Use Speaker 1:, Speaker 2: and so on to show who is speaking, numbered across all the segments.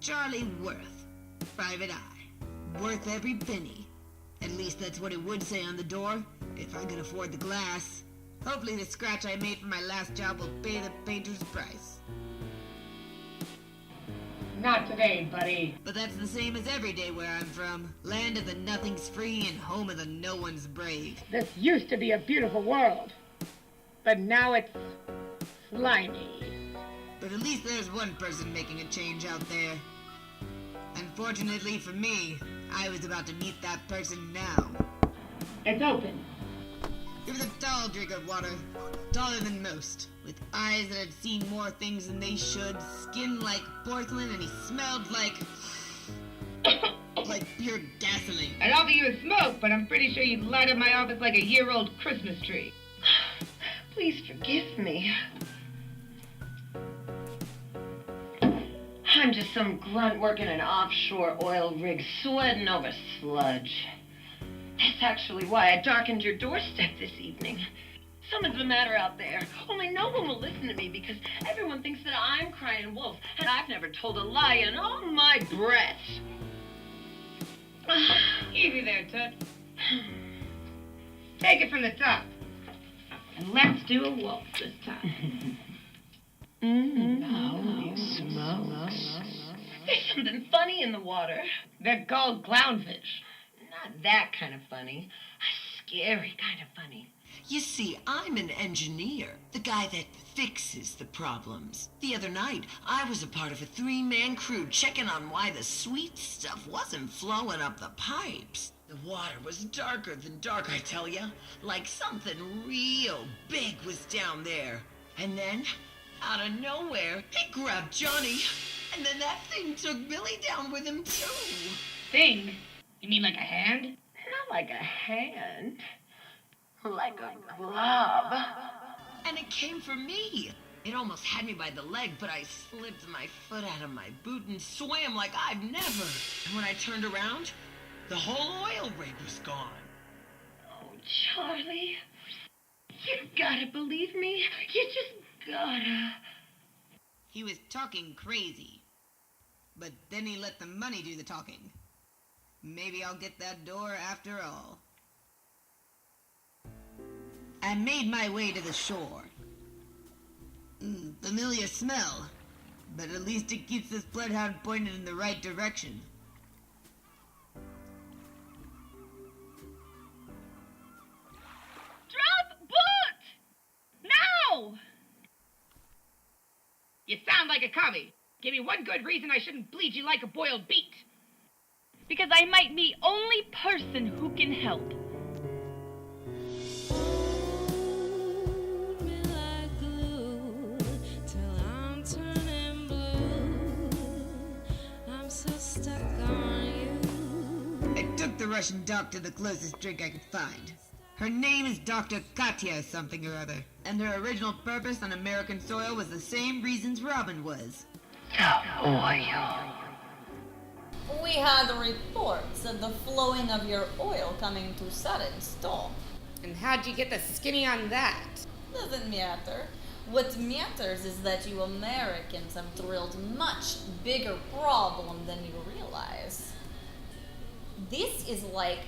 Speaker 1: Charlie Worth. Private eye. Worth every penny. At least that's what it would say on the door, if I could afford the glass. Hopefully the scratch I made from my last job will pay the painter's price.
Speaker 2: Not today, buddy.
Speaker 1: But that's the same as every day where I'm from. Land of the nothing's free and home of the no one's brave.
Speaker 2: This used to be a beautiful world, but now it's slimy.
Speaker 1: But at least there's one person making a change out there. Unfortunately for me, I was about to meet that person now.
Speaker 2: It's open.
Speaker 1: He was a tall drink of water, taller than most, with eyes that had seen more things than they should, skin like porcelain, and he smelled like pure gasoline.
Speaker 2: I'd offer you a smoke, but I'm pretty sure you'd light up my office like a year-old Christmas tree. Please forgive me. I'm just some grunt working an offshore oil rig sweating over sludge. That's actually why I darkened your doorstep this evening. Something's the matter out there. Only no one will listen to me because everyone thinks that I'm crying wolf, and I've never told a lie in all my breath. Easy there, Tut. Take it from the top. And let's do a waltz this time. Holy smokes. There's something funny in the water. They're called clownfish. Not that kind of funny. A scary kind of funny.
Speaker 3: You see, I'm an engineer, the guy that fixes the problems. The other night, I was a part of a 3-man crew checking on why the sweet stuff wasn't flowing up the pipes. The water was darker than dark, I tell ya. Like something real big was down there. And then, out of nowhere, he grabbed Johnny. And then that thing took Billy down with him, too.
Speaker 2: Thing? You mean like a hand?
Speaker 3: Not like a hand. Like a glove. And it came for me. It almost had me by the leg, but I slipped my foot out of my boot and swam like I've never. And when I turned around, the whole oil rig was gone.
Speaker 2: Oh, Charlie. You gotta believe me. You just gotta.
Speaker 1: He was talking crazy. But then he let the money do the talking. Maybe I'll get that door after all. I made my way to the shore. Familiar smell, but at least it keeps this bloodhound pointed in the right direction.
Speaker 2: Drop boot! Now! You sound like a commie. Give me one good reason I shouldn't bleed you like a boiled beet.
Speaker 4: Because I might be only person who can help.
Speaker 1: I took the Russian doc to the closest drink I could find. Her name is Dr. Katya something or other, and her original purpose on American soil was the same reasons Robin was.
Speaker 5: We had reports of the flowing of your oil coming to sudden stop.
Speaker 6: And how'd you get the skinny on that?
Speaker 5: Doesn't matter. What matters is that you Americans have drilled much bigger problem than you realize. This is like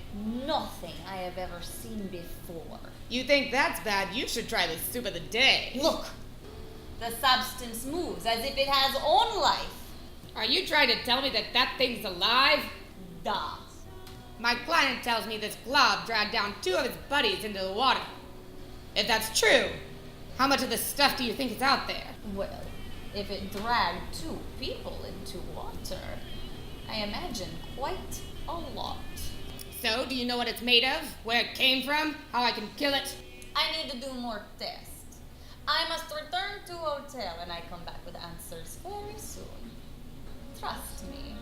Speaker 5: nothing I have ever seen before.
Speaker 6: You think that's bad? You should try the soup of the day.
Speaker 5: Look! The substance moves as if it has own life.
Speaker 6: Are you trying to tell me that that thing's alive?
Speaker 5: Duh.
Speaker 6: My client tells me this glob dragged down 2 of his buddies into the water. If that's true, how much of this stuff do you think is out there?
Speaker 5: Well, if it dragged 2 people into water, I imagine quite a lot.
Speaker 6: So, do you know what it's made of? Where it came from? How I can kill it?
Speaker 5: I need to do more tests. I must return to hotel and I come back with answers very soon. Trust me.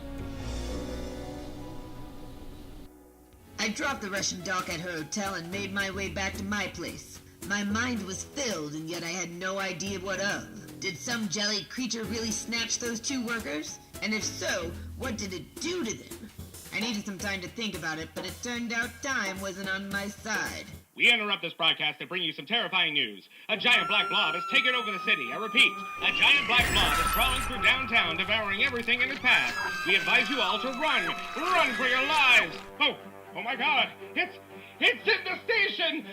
Speaker 1: I dropped the Russian doc at her hotel and made my way back to my place. My mind was filled, and yet I had no idea what of. Did some jelly creature really snatch those 2 workers? And if so, what did it do to them? I needed some time to think about it, but it turned out time wasn't on my side.
Speaker 7: We interrupt this broadcast to bring you some terrifying news. A giant black blob has taken over the city. I repeat, a giant black blob is crawling through downtown, devouring everything in its path. We advise you all to run. Run for your lives. Oh my God. It's in the station.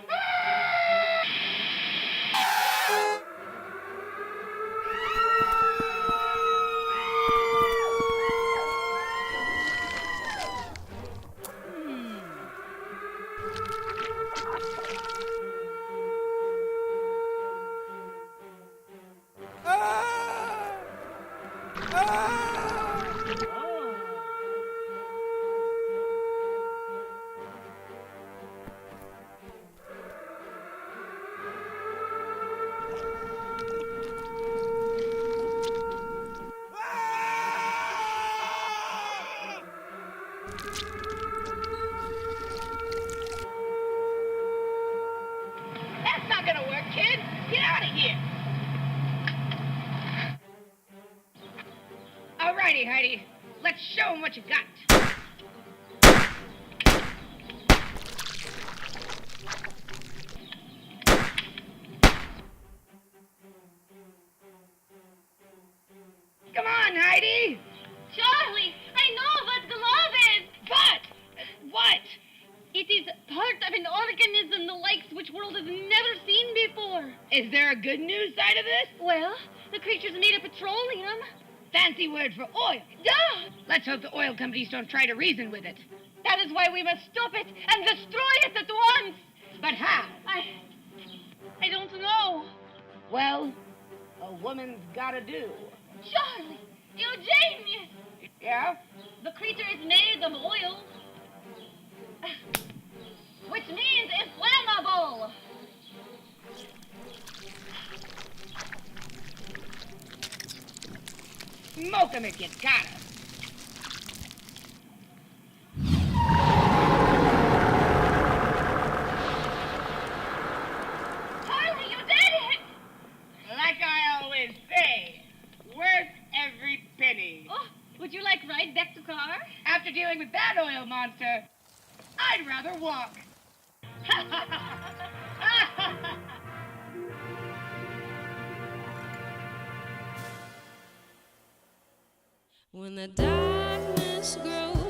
Speaker 4: That's not gonna work, kid. Get out of here. Alrighty, Heidi. Let's show him what you got. Come on, Heidi.
Speaker 8: Charlie, I know what glove is!
Speaker 4: But what?
Speaker 8: It is part of an organism the likes which world has never seen before.
Speaker 4: Is there a good news side of this?
Speaker 8: Well, the creature's made of petroleum.
Speaker 4: Fancy word for oil.
Speaker 8: Duh!
Speaker 4: Let's hope the oil companies don't try to reason with it.
Speaker 8: That is why we must stop it and destroy it at once.
Speaker 4: But how?
Speaker 8: I don't know.
Speaker 4: Well, a woman's gotta do.
Speaker 8: Charlie, you genius!
Speaker 4: Yeah?
Speaker 8: The creature is made of oil, which means inflammable.
Speaker 4: Smoke 'em if you gotta.
Speaker 8: Charlie, you did it!
Speaker 4: Like I always say, worth every penny.
Speaker 8: Oh, would you like ride back to car?
Speaker 4: After dealing with that oil monster, I'd rather walk.
Speaker 9: When the darkness grows